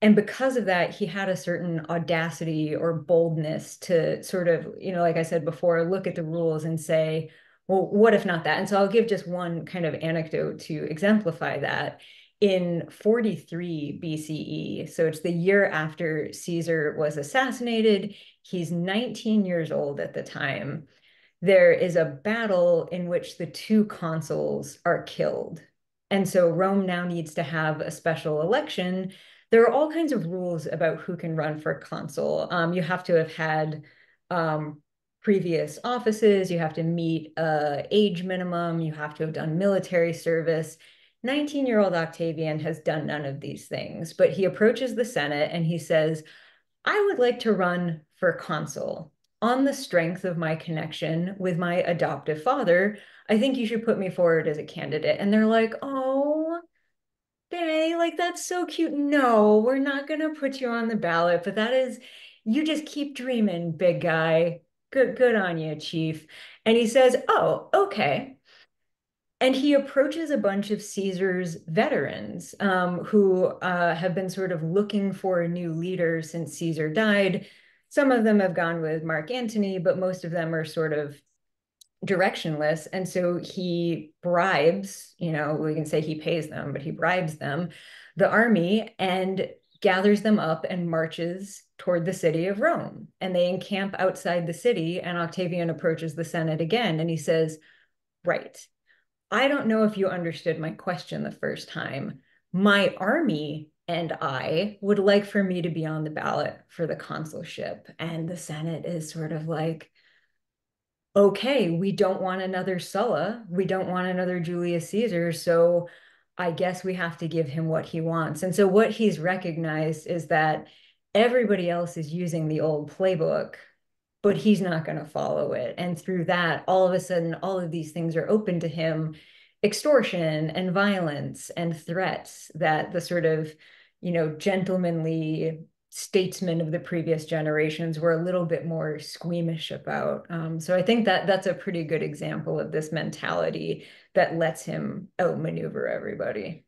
And because of that, he had a certain audacity or boldness to sort of, like I said before, look at the rules and say, well, what if not that? And so I'll give just one kind of anecdote to exemplify that. In 43 BCE, so it's the year after Caesar was assassinated, he's 19 years old at the time. There is a battle in which the two consuls are killed. And so Rome now needs to have a special election. There are all kinds of rules about who can run for consul. You have to have had previous offices, you have to meet age minimum, you have to have done military service. 19-year-old Octavian has done none of these things, but he approaches the Senate and he says, I would like to run for consul on the strength of my connection with my adoptive father. I think you should put me forward as a candidate. And they're like, oh, Bay, like that's so cute. No, we're not going to put you on the ballot, but you just keep dreaming, big guy. Good on you, chief. And he says, oh, okay. And he approaches a bunch of Caesar's veterans who have been sort of looking for a new leader since Caesar died. Some of them have gone with Mark Antony, but most of them are sort of directionless. And so he bribes, we can say he pays them, but he bribes them, the army, and gathers them up and marches toward the city of Rome. And they encamp outside the city, and Octavian approaches the Senate again, and he says, right. I don't know if you understood my question the first time. My army and I would like for me to be on the ballot for the consulship. And the Senate is sort of like, okay, we don't want another Sulla. We don't want another Julius Caesar. So I guess we have to give him what he wants. And so what he's recognized is that everybody else is using the old playbook, but he's not going to follow it. And through that, all of a sudden, all of these things are open to him: extortion and violence and threats that the sort of, gentlemanly statesmen of the previous generations were a little bit more squeamish about. So I think that that's a pretty good example of this mentality that lets him outmaneuver everybody.